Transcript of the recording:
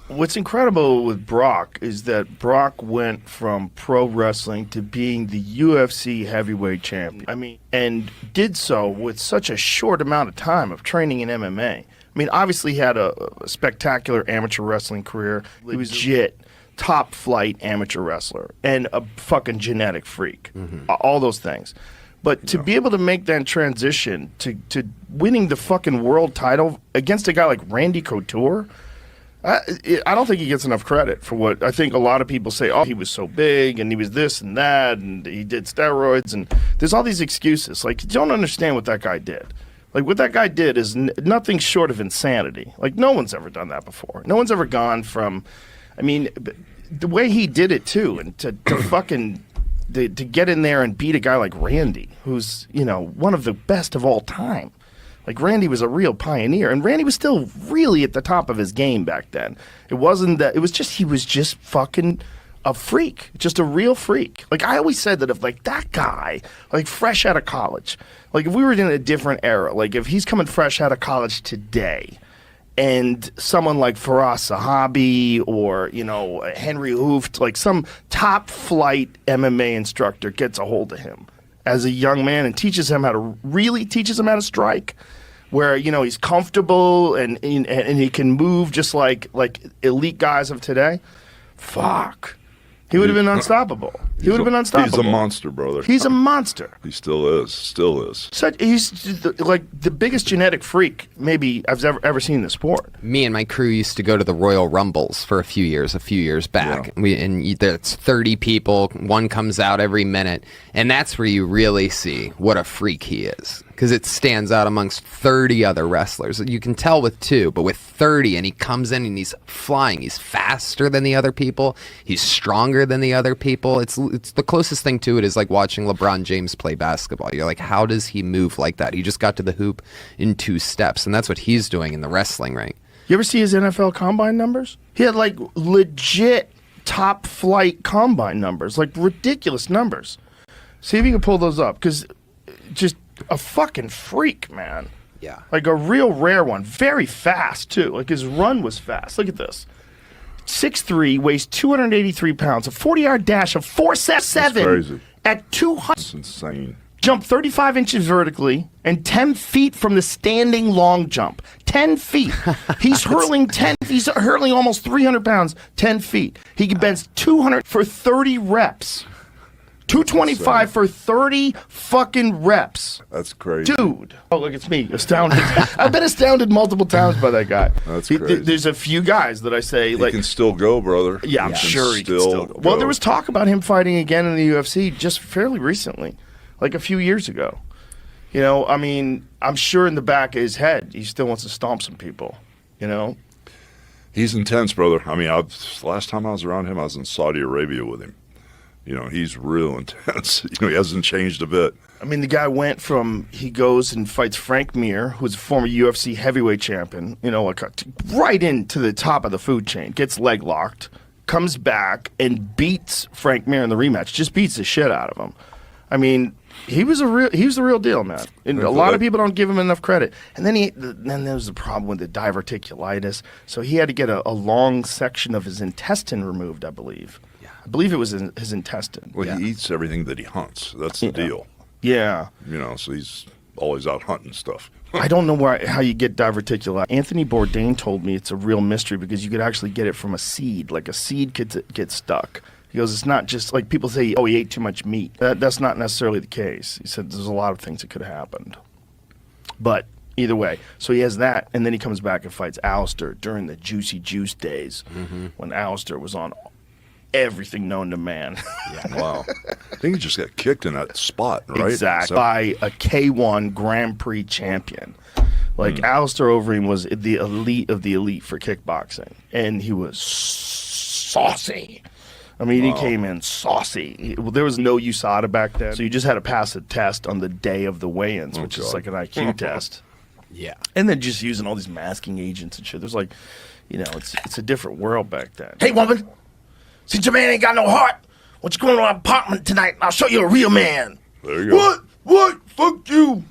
What's incredible with Brock is that Brock went from pro wrestling to being the UFC heavyweight champion. I mean, and did so with such a short amount of time of training in MMA. I mean, obviously he had a spectacular amateur wrestling career. He was legit top flight amateur wrestler and a fucking genetic freak. All those things. But to be able to make that transition to winning the fucking world title against a guy like Randy Couture, I don't think he gets enough credit for what I think a lot of people say. Oh, he was so big and he was this and that and he did steroids and there's all these excuses. Like, you don't understand what that guy did. Like, what that guy did is nothing short of insanity. Like, no one's ever done that before. No one's ever gone from, I mean, the way he did it too, and to fucking to get in there and beat a guy like Randy, who's, you know, one of the best of all time. Like, Randy was a real pioneer, and Randy was still really at the top of his game back then. It wasn't that, it was just, he was just fucking a freak, just a real freak. Like, I always said that if, like, that guy, like, fresh out of college, like, if we were in a different era, like, if he's coming fresh out of college today, and someone like Faraz Sahabi or, you know, Henry Hooft, like some top flight MMA instructor gets a hold of him as a young man and teaches him how to strike, where, you know, he's comfortable and he can move just like elite guys of today. Fuck. He would have been unstoppable. He would have been unstoppable. He's a monster, brother. He's a monster. He still is. Still is. He's like the biggest genetic freak maybe I've ever seen in the sport. Me and my crew used to go to the Royal Rumbles for a few years back. Yeah. And there's 30 people. One comes out every minute. And that's where you really see what a freak he is. Because it stands out amongst 30 other wrestlers. You can tell with 2, but with 30, and he comes in and he's flying. He's faster than the other people. He's stronger than the other people. It's the closest thing to it is like watching LeBron James play basketball. You're like, how does he move like that? He just got to the hoop in 2 steps, and that's what he's doing in the wrestling ring. You ever see his NFL combine numbers? He had like legit top flight combine numbers, like ridiculous numbers. See if you can pull those up, because just a fucking freak, man. Yeah. Like a real rare one. Very fast, too. Like, his run was fast. Look at this. 6'3", weighs 283 pounds, a 40-yard dash of 4.7 at 200. That's insane. Jump 35 inches vertically and 10 feet from the standing long jump. 10 feet. He's he's hurling almost 300 pounds, 10 feet. He can bench 200 for 30 reps. 225 for 30 fucking reps. That's crazy. Dude. Oh, look, it's me. Astounded. I've been astounded multiple times by that guy. That's crazy. There's a few guys that I say, he like, can still go, brother. Yeah, I'm sure he can still go. Well, there was talk about him fighting again in the UFC just fairly recently, like a few years ago. You know, I mean, I'm sure in the back of his head, he still wants to stomp some people, you know? He's intense, brother. I mean, last time I was around him, I was in Saudi Arabia with him. You know, he's real intense. You know, he hasn't changed a bit. I mean, the guy went from, he goes and fights Frank Mir, who's a former UFC heavyweight champion, you know, like right into the top of the food chain, gets leg locked, comes back and beats Frank Mir in the rematch, just beats the shit out of him. I mean, he was the real deal, man. And a lot of people don't give him enough credit. And then there was the problem with the diverticulitis, so he had to get a long section of his intestine removed, I believe. I believe it was in his intestine. Well, he eats everything that he hunts. That's the deal. Yeah. You know, so he's always out hunting stuff. I don't know how you get diverticulitis. Anthony Bourdain told me it's a real mystery because you could actually get it from a seed. Like, a seed could get stuck. He goes, it's not just like people say, oh, he ate too much meat. That's not necessarily the case. He said there's a lot of things that could have happened. But either way, so he has that, and then he comes back and fights Alister during the Juicy Juice days when Alister was on everything known to man. Yeah, wow. I think he just got kicked in that spot, right? Exactly. By a K1 Grand Prix champion. Like, Alister Oveream was the elite of the elite for kickboxing, and he was saucy. I mean, he came in saucy. There was no USADA back then, so you just had to pass a test on the day of the weigh-ins, which is like an IQ test. Yeah. And then just using all these masking agents and shit. There's like, you know, it's a different world back then. Hey, woman, since your man ain't got no heart, why don't you go to our apartment tonight and I'll show you a real man? There you go. What? Fuck you.